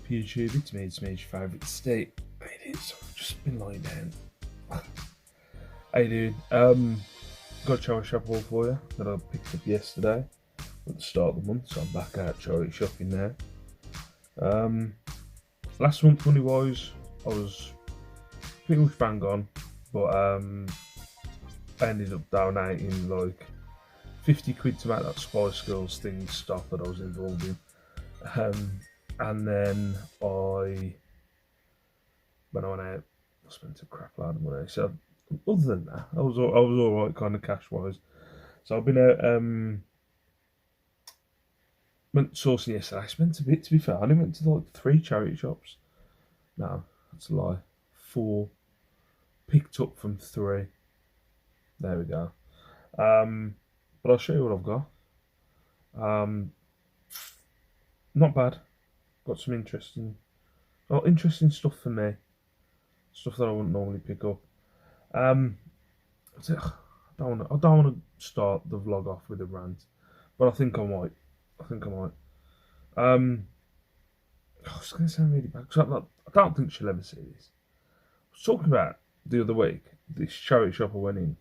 YouTube? It's me, your favourite state. It is. I've just been lying down. How you doing? Got a charity shop haul for you that I picked up yesterday at the start of the month, so I'm back out charity shopping now. Last month, money wise, I was pretty much bang on, but I ended up donating like 50 quid to make that Spice Girls thing stop that I was involved in. And then when I went out, I spent a crap load of money. So other than that, I was all right, kind of cash wise. So I've been out, went sourcing yesterday. I spent a bit, to be fair. I only went to like 3 charity shops. No, that's a lie. 4, picked up from 3. There we go. But I'll show you what I've got. Not bad. Got some interesting stuff for me. Stuff that I wouldn't normally pick up. I don't want to start the vlog off with a rant, but I think I might. I was going to sound really bad because I don't think she'll ever see this. I was talking about the other week this charity shop I went in,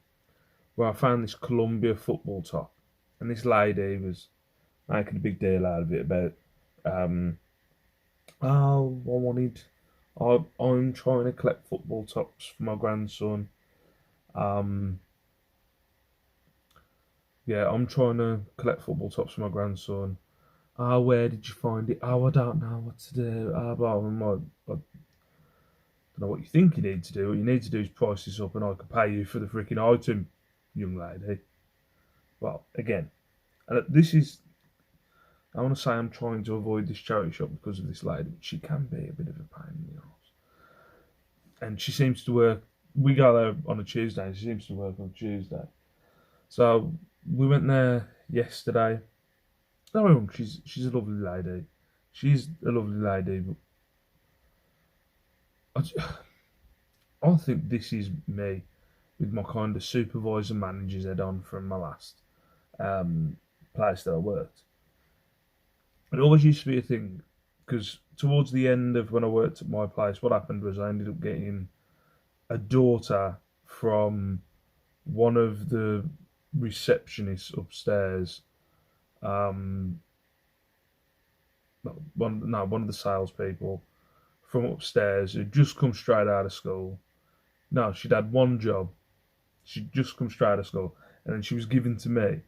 where I found this Columbia football top, and this lady was making a big deal out of it about, I'm trying to collect football tops for my grandson. I'm trying to collect football tops for my grandson. Where did you find it? I don't know what to do. I'm like, I don't know what you think you need to do. What you need to do is price this up and I can pay you for the freaking item, young lady. Well, again, and I want to say I'm trying to avoid this charity shop because of this lady. She can be a bit of a pain in the arse. And she seems to work, we go there on a Tuesday, she seems to work on Tuesday. So we went there yesterday. No, she's a lovely lady. She's a lovely lady, but I think this is me with my kind of supervisor manager's head on from my last place that I worked. It always used to be a thing, because towards the end of when I worked at my place, what happened was I ended up getting a daughter from one of the receptionists upstairs. One of the salespeople from upstairs who'd just come straight out of school. No, she'd had one job. She'd just come straight out of school, and then she was given to me.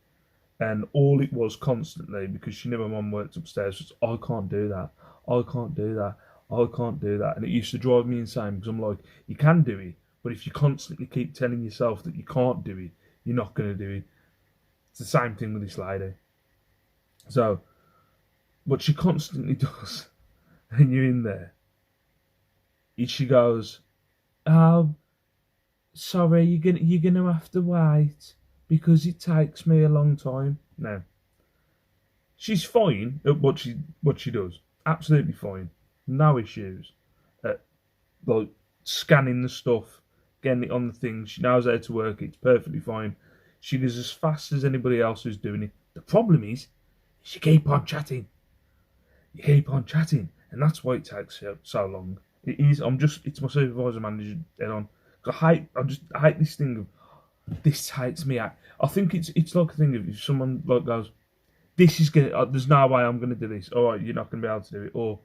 And all it was constantly, because she knew my mum worked upstairs, was, I can't do that. And it used to drive me insane, because I'm like, you can do it, but if you constantly keep telling yourself that you can't do it, you're not going to do it. It's the same thing with this lady. So, what she constantly does, when you're in there, is she goes, oh, sorry, you're gonna have to wait, because it takes me a long time. Now, she's fine at what she does. Absolutely fine. No issues. Like scanning the stuff, getting it on the thing. She knows how to work it. It's perfectly fine. She goes as fast as anybody else who's doing it. The problem is, you keep on chatting. And that's why it takes so long. It is. It's my supervisor manager head on. I hate this thing of, this takes me out. I think it's like a thing of, if someone like goes, this is gonna, there's no way I'm gonna do this. All right, you're not gonna be able to do it. Or,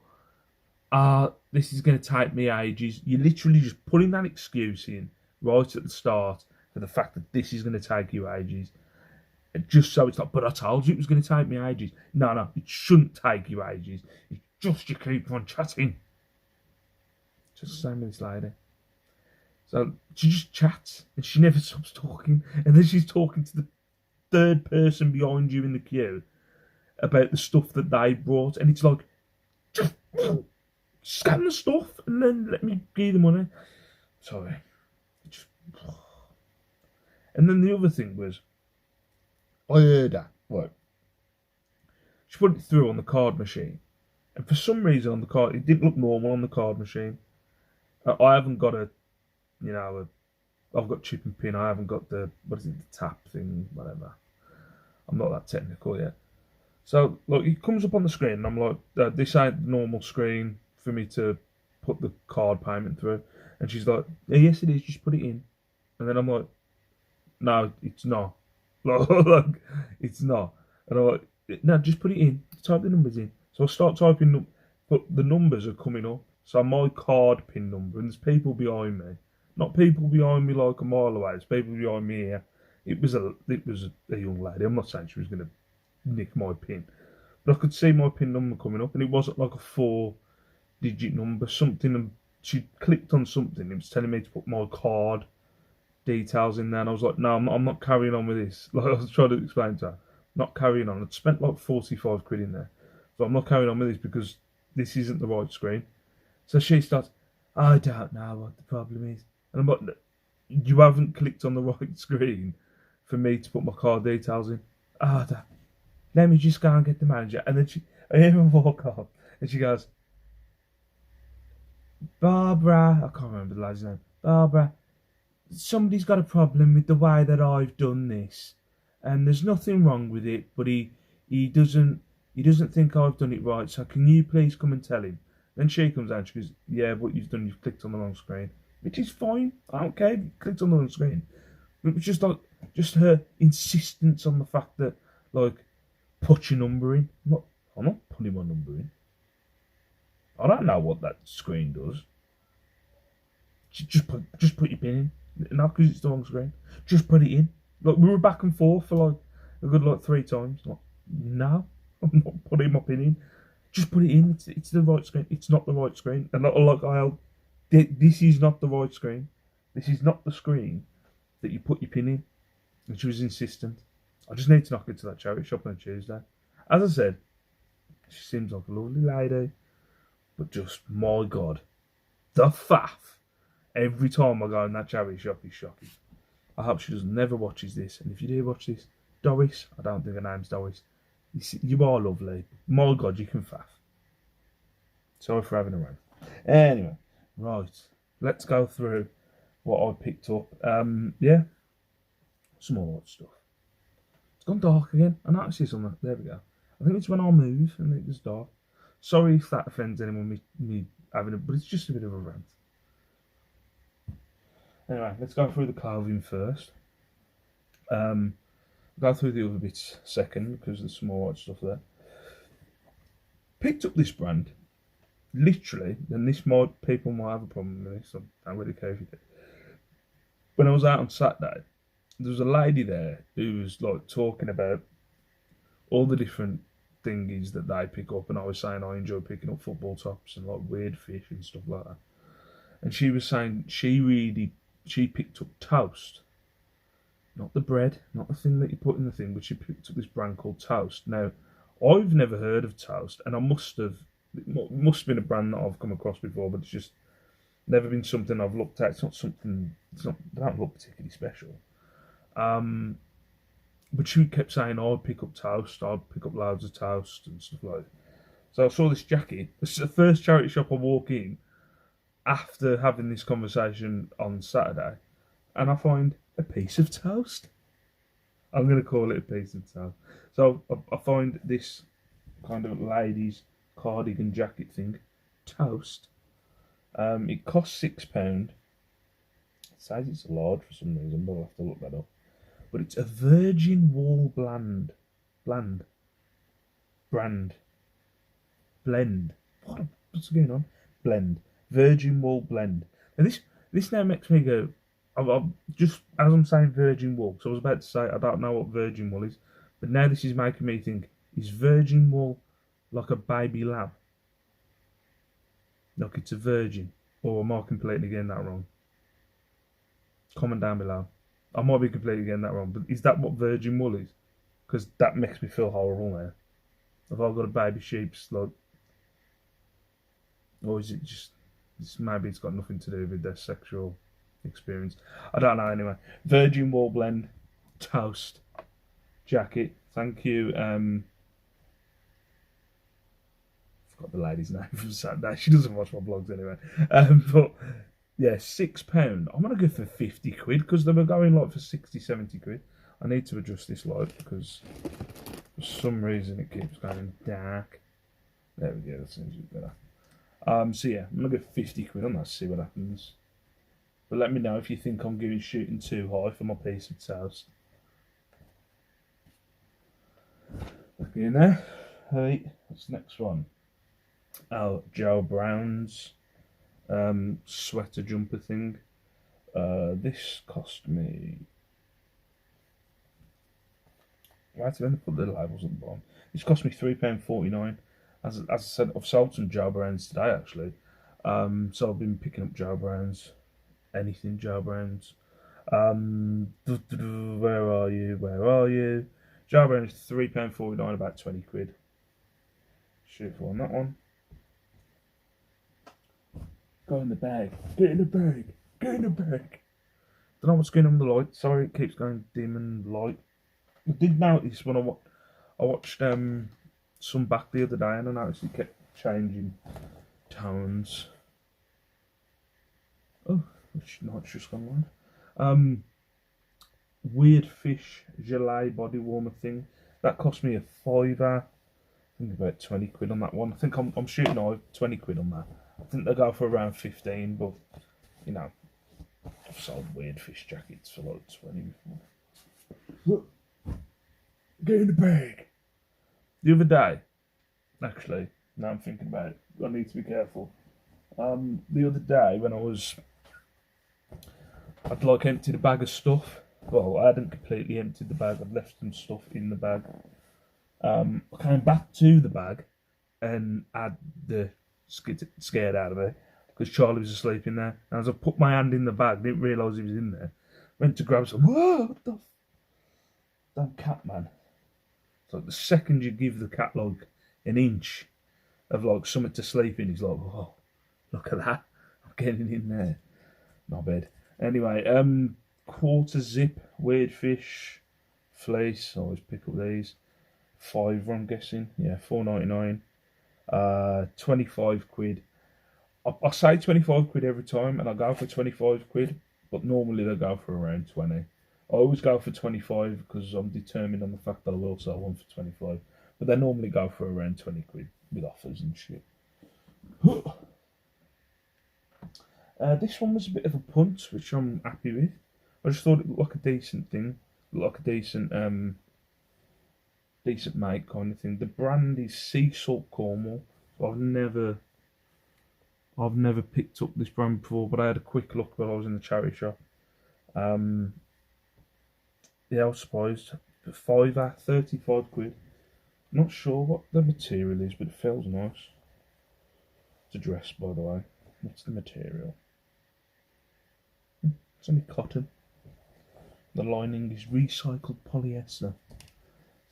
this is gonna take me ages. You're literally just putting that excuse in right at the start for the fact that this is gonna take you ages. And just so it's like, but I told you it was gonna take me ages. No, it shouldn't take you ages. It's just you keep on chatting. Just the same with this lady. So she just chats and she never stops talking, and then she's talking to the third person behind you in the queue about the stuff that they brought, and it's like, just scan the stuff and then let me give you the money. Sorry. And then the other thing was, I heard her. Right. She put it through on the card machine, and for some reason on the card, it didn't look normal on the card machine. I haven't got I've got chip and pin. I haven't got the tap thing, whatever. I'm not that technical yet. So, look, it comes up on the screen, and I'm like, this ain't the normal screen for me to put the card payment through. And she's like, yeah, yes, it is. Just put it in. And then I'm like, no, it's not. Like, it's not. And I'm like, no, just put it in. Type the numbers in. So I start typing, but the numbers are coming up. So my card pin number, and there's people behind me. Not people behind me like a mile away. There's people behind me here. It was a young lady. I'm not saying she was going to nick my pin, but I could see my pin number coming up, and it wasn't like a 4-digit number. Something, and she clicked on something. It was telling me to put my card details in there, and I was like, no, I'm not carrying on with this. Like, I was trying to explain to her, not carrying on. I'd spent like 45 quid in there, so I'm not carrying on with this because this isn't the right screen. So she starts, I don't know what the problem is, and I'm like, you haven't clicked on the right screen for me to put my card details in. Let me just go and get the manager. And then I hear her walk off, and she goes, Barbara, I can't remember the lady's name. Barbara, somebody's got a problem with the way that I've done this, and there's nothing wrong with it, but he doesn't think I've done it right. So can you please come and tell him? Then she comes out and she goes, yeah, what you've done, you've clicked on the wrong screen, which is fine. I don't care if you clicked on the wrong screen. It was just her insistence on the fact that, like, put your number in. I'm not putting my number in. I don't know what that screen does. Just put your pin in. Not because it's the wrong screen. Just put it in. Like, we were back and forth for like a good 3 times. Like, no, I'm not putting my pin in. Just put it in. It's the right screen. It's not the right screen. And this is not the right screen. This is not the screen that you put your pin in. And she was insistent. I just need to knock into that charity shop on Tuesday. As I said, she seems like a lovely lady, but just, my God, the faff. Every time I go in that charity shop is shocking. I hope she never watches this. And if you do watch this, Doris, I don't think her name's Doris, you are lovely. My God, you can faff. Sorry for having a rant. Anyway, right, let's go through what I picked up. Yeah, some more stuff. It's gone dark again. I noticed this on the... There we go. I think it's when I move and it was dark. Sorry if that offends anyone, me having but it's just a bit of a rant. Anyway, let's go through the clothing first. Go through the other bits second because there's some more stuff there. Picked up this brand, literally, and people might have a problem with this. I don't really care if you do. When I was out on Saturday, there was a lady there who was like talking about all the different thingies that they pick up, and I was saying I enjoy picking up football tops and like weird fish and stuff like that. And she was saying she picked up toast. Not the bread, not the thing that you put in the thing, but she picked up this brand called Toast. Now, I've never heard of Toast, and it must have been a brand that I've come across before, but it's just never been something I've looked at. They don't look particularly special. But she kept saying, I'd pick up toast, I'd pick up loads of toast and stuff like that. So I saw this jacket. It's the first charity shop I walk in after having this conversation on Saturday, and I find a piece of toast. I'm going to call it a piece of toast. So I find this kind of ladies' cardigan jacket thing, Toast. It costs £6. It says it's a large for some reason, but I'll have to look that up. But it's a virgin wool blend. What's going on? Blend. Virgin wool blend. Now this now makes me go, I'm just, as I'm saying virgin wool, so I was about to say I don't know what virgin wool is, but now this is making me think, is virgin wool like a baby lamb? Like it's a virgin? Or am I completely getting that wrong? Comment down below. I might be completely getting that wrong, but is that what virgin wool is? Because that makes me feel horrible now. Have I got a baby sheep's like, or is it just, maybe it's got nothing to do with their sexual experience? I don't know. Anyway, virgin wool blend Toast jacket. Thank you. Forgot the lady's name from Saturday. She doesn't watch my blogs anyway. But yeah, £6. I'm gonna go for 50 quid because they were going like for 60, 70 quid. I need to adjust this light because for some reason it keeps going dark. There we go. That seems better. So yeah, I'm gonna go 50 quid on that, see what happens. But let me know if you think I'm going shooting too high for my piece of toast. Look in there. Hey, what's the next one? Oh, Joe Brown's sweater jumper thing. This cost me. I had to put the labels at the bottom. This cost me £3.49. As I said, I've sold some Joe Browns today actually. So I've been picking up Joe Browns, anything Joe Browns. Where are you? Where are you? Joe Browns £3.49, about 20 quid. Shoot for on that one. Go in the bag. Get in the bag. Get in the bag. Don't know what's going on with the light. Sorry, it keeps going dim and light. I did notice when I watched some back the other day, and I noticed it kept changing tones. Oh, which night's just gone on. Weird Fish Gelée body warmer thing. That cost me a fiver. I think about 20 quid on that one. I think I'm shooting out 20 quid on that. I think they go for around 15, but you know, I've sold Weird Fish jackets for like 20 before. Look, get in the bag. The other day, actually, now I'm thinking about it, I need to be careful. The other day when I'd like emptied a bag of stuff. Well, I hadn't completely emptied the bag. I'd left some stuff in the bag. I came back to the bag and had the scared out of it because Charlie was asleep in there. And as I put my hand in the bag, didn't realise he was in there. Went to grab some. Whoa! What the damn cat, man! So the second you give the cat like an inch of like something to sleep in, he's like, "Oh, look at that! I'm getting in there." Not bad. Anyway, quarter zip Weird Fish fleece. I always pick up these. £5, I'm guessing. Yeah, £4.99. 25 quid. I say 25 quid every time, and I go for 25 quid, but normally they go for around 20. I always go for 25 because I'm determined on the fact that I will sell one for 25, but they normally go for around 20 quid with offers and shit. This one was a bit of a punt, which I'm happy with. I just thought it looked like a decent thing, like a decent make kind of thing. The brand is Sea Salt Cornwall. So I've never picked up this brand before, but I had a quick look while I was in the charity shop. Yeah, I was surprised. £5, 35 quid. Not sure what the material is, but it feels nice. It's a dress, by the way. What's the material? It's only cotton. The lining is recycled polyester.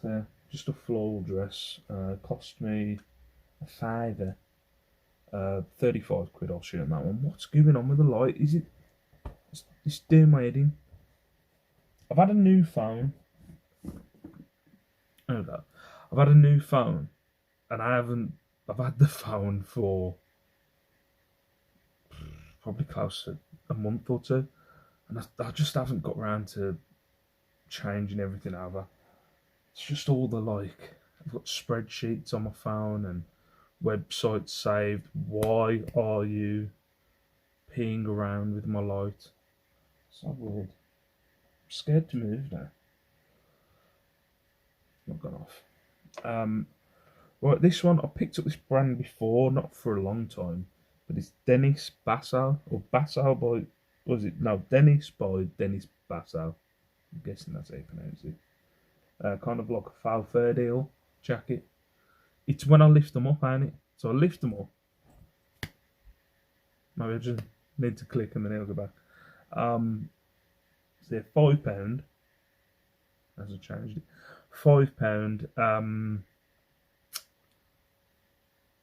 So, just a floral dress. Cost me a fiver. 35 quid, I'll shoot on that one. What's going on with the light? Is it... It's doing my head in. I've had a new phone. Okay. I've had a new phone. And I've had the phone for... probably close to a month or two. And I just haven't got around to changing everything over. It's just all the like... I've got spreadsheets on my phone and websites saved. Why are you peeing around with my light? So weird. I'm scared to move now. Not gone off. Right, this one I picked up this brand before, not for a long time, but it's Dennis Bassau or Bassau by Dennis by Dennis Bassau. I'm guessing that's how you pronounce it. Kind of like a Falferdale jacket. It's when I lift them up, ain't it? So I lift them up. Maybe I just need to click and then it'll go back. So they're £5. As I changed it. £5.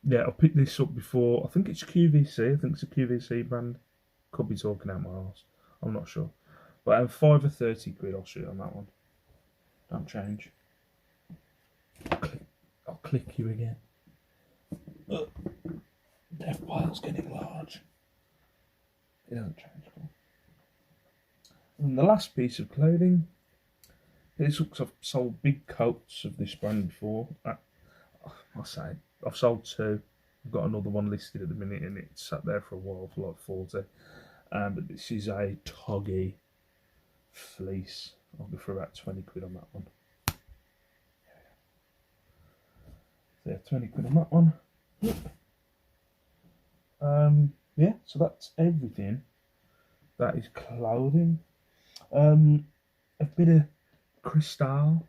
Yeah, I picked this up before. I think it's QVC. I think it's a QVC brand. Could be talking out my arse. I'm not sure. But 5 or 30 quid, I'll shoot on that one. Don't change. I'll click you again. Death pile's getting large. It doesn't change. And the last piece of clothing. This looks, I've sold big coats of this brand before. I'll say I've sold 2. I've got another one listed at the minute, and it's sat there for a while for like 40. But this is a Toggy fleece. I'll go for about 20 quid on that one. So yeah, 20 quid on that one. Yeah, so that's everything. That is clothing. A bit of crystal.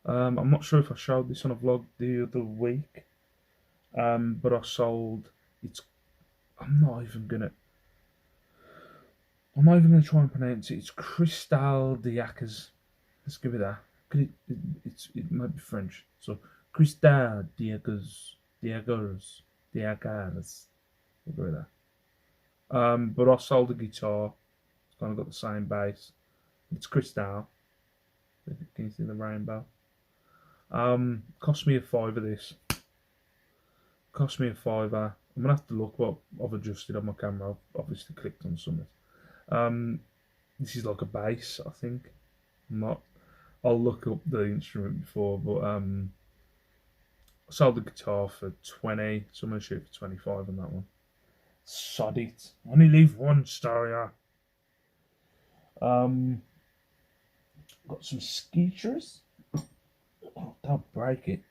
I'm not sure if I showed this on a vlog the other week. But I sold. It's. I'm not even gonna try and pronounce it. It's Cristal Diacas. Let's give it that. It might be French. So Cristal Diacas. We'll go with that. But I sold a guitar. It's kind of got the same bass. It's Cristal. Can you see the rainbow? Cost me a fiver. This cost me a fiver. I'm gonna have to look what I've adjusted on my camera. I've obviously clicked on something. This is like a bass, I think. I'm not. I'll look up the instrument before, but I sold the guitar for 20. So I'm gonna shoot for 25 on that one. Sod it. Only leave one star. Got some Skechers. Oh, don't break it.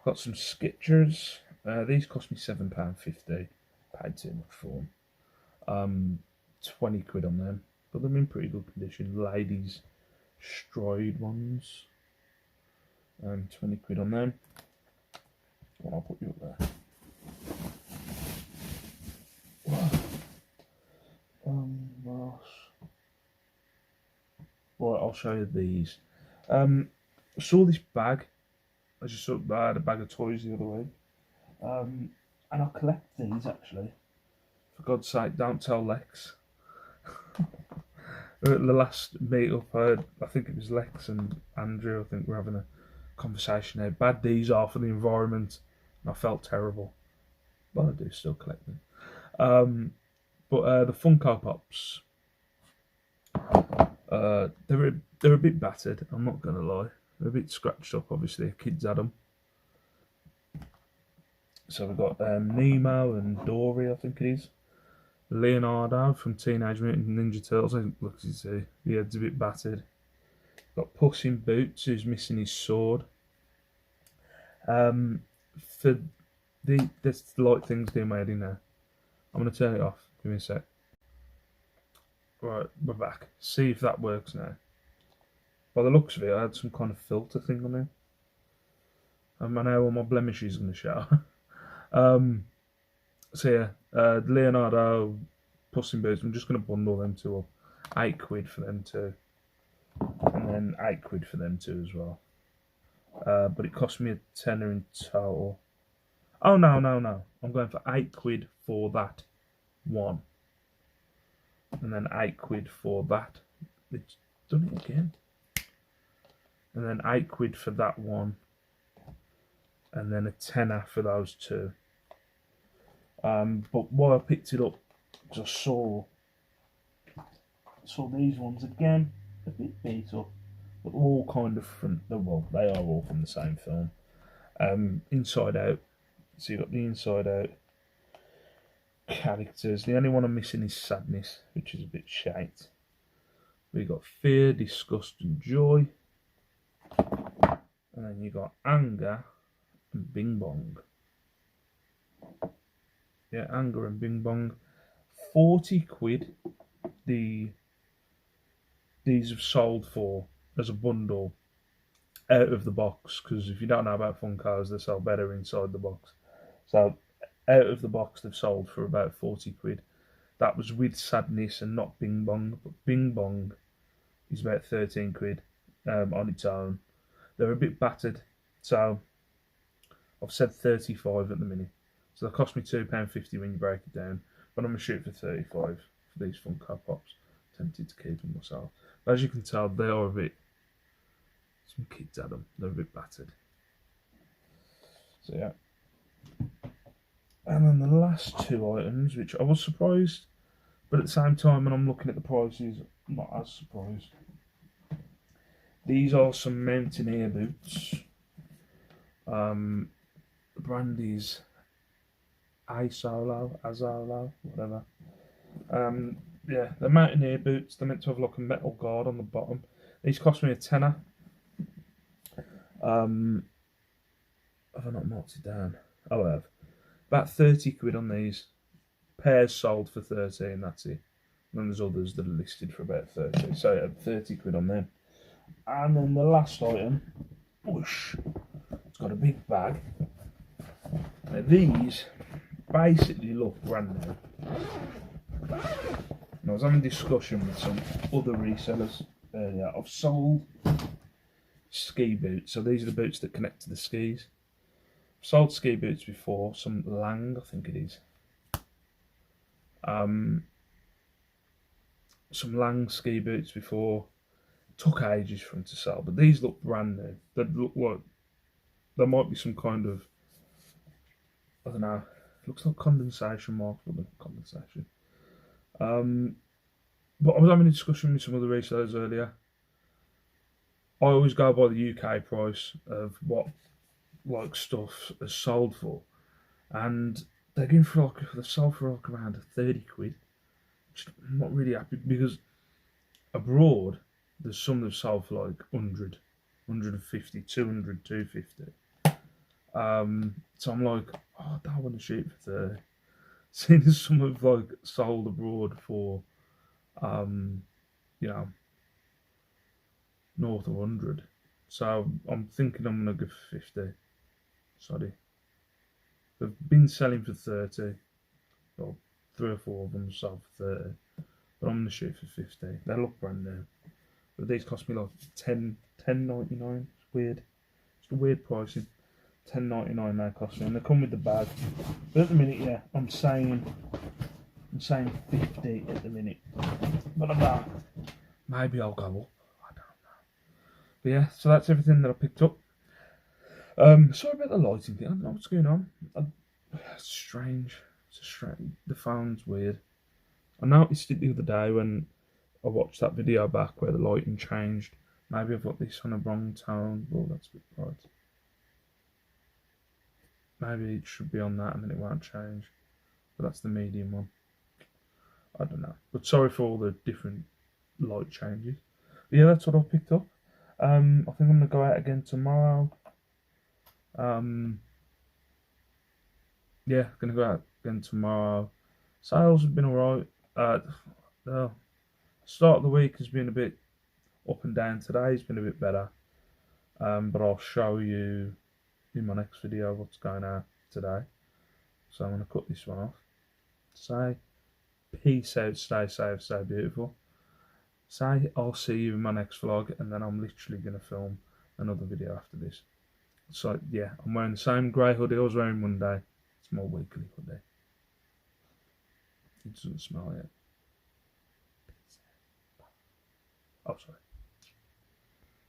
Got some Skechers. These cost me £7.50. Paid too much for them. 20 quid on them, but they're in pretty good condition. Ladies' Stride ones. 20 quid on them. Well, I'll put you up there. Right, I'll show you these. I saw this bag. I had a bag of toys the other week. And I collect these actually. For God's sake, don't tell Lex. The last meet up, I think it was Lex and Andrew. I think we're having a conversation how bad these are for the environment, and I felt terrible, but I do still collect them. But the Funko Pops, they're a bit battered. I'm not gonna lie, they're a bit scratched up. Obviously, kids had them. So we've got Nemo and Dory, I think it is. Leonardo from Teenage Mutant Ninja Turtles. I think, look, you see, the head's a bit battered. Got Puss in Boots, who's missing his sword. For there's light things being made in there. I'm gonna turn it off. Give me a sec. Right, we're back. See if that works now. By the looks of it, I had some kind of filter thing on there. And I know all my blemishes are gonna show. So yeah, Leonardo, Puss in Boots. I'm just going to bundle them two up. 8 quid for them two, and then 8 quid for them two as well. But it cost me a tenner in total. Oh no! I'm going for 8 quid for that one, and then 8 quid for that. It's done it again. And then 8 quid for that one, and then a tenner for those two. But why I picked it up, because I saw these ones again, a bit beat up, but all kind of from they are all from the same film. Inside Out. So you got the Inside Out characters. The only one I'm missing is Sadness, which is a bit shite. We got Fear, Disgust, and Joy, and then you got Anger and Bing Bong. Yeah, Anger and Bing Bong. 40 quid. These have sold for as a bundle out of the box, because if you don't know about Funkos, they sell better inside the box. So out of the box, they've sold for about 40 quid. That was with Sadness and not Bing Bong, but Bing Bong is about 13 quid on its own. They're a bit battered, so I've said 35 at the minute. So they cost me £2.50 when you break it down, but I'm going to shoot for 35 for these Funko Pops. Tempted to keep them myself. But as you can tell, they are a bit, some kids had them, they're a bit battered. So yeah. And then the last two items, which I was surprised, but at the same time when I'm looking at the prices, I'm not as surprised. These are some mountaineer boots. The brand is A Solo, whatever. Yeah, the mountaineer boots. They're meant to have like a metal guard on the bottom. These cost me a tenner. Have I not marked it down? Oh, I have. About 30 quid on these. Pairs sold for 13, that's it. And then there's others that are listed for about 30. So yeah, 30 quid on them. And then the last item, whoosh, it's got a big bag. Now these basically look brand new. And I was having a discussion with some other resellers earlier. I've sold ski boots, so these are the boots that connect to the skis. I've sold ski boots before, some Lang, I think it is. Some Lang ski boots before. Took ages for them to sell, but these look brand new. They look like there might be some kind of, I don't know. Looks like condensation marks, but not condensation. But I was having a discussion with some other resellers earlier. I always go by the UK price of what like stuff is sold for, and they're going for like they're sold for like around 30 quid. Which I'm not really happy because abroad there's some that sold for like 100, 150, 200, 250. So I'm like, oh, I don't want to shoot for 30. Seeing as some have like sold abroad for, you know, north of 100. So I'm thinking I'm gonna go for 50. Sorry, they've been selling for 30. Well, 3 or 4 of them sold for 30, but I'm gonna shoot for 50. They look brand new, but these cost me like 10.99. It's weird. It's a weird pricing. 10.99 they cost me, and they come with the bag. But at the minute, yeah, I'm saying 50 at the minute. But I don't know. Maybe I'll go up. I don't know. But yeah, so that's everything that I picked up. Sorry about the lighting thing. I don't know what's going on. It's strange. It's a strange. The phone's weird. I noticed it the other day when I watched that video back where the lighting changed. Maybe I've got this on a wrong tone. Oh, that's a bit bright. Maybe it should be on that and then it won't change. But that's the medium one. I don't know. But sorry for all the different light changes. But yeah, that's what I've picked up. I think I'm going to go out again tomorrow. Yeah, going to go out again tomorrow. Sales have been alright. The start of the week has been a bit up and down. Today's been a bit better. But I'll show you in my next video what's going on today. So I'm going to cut this one off. Say peace out, stay safe, stay beautiful. Say I'll see you in my next vlog, and then I'm literally going to film another video after this. So yeah, I'm wearing the same grey hoodie I was wearing Monday. It's my weekly hoodie. It doesn't smell yet. Oh, sorry.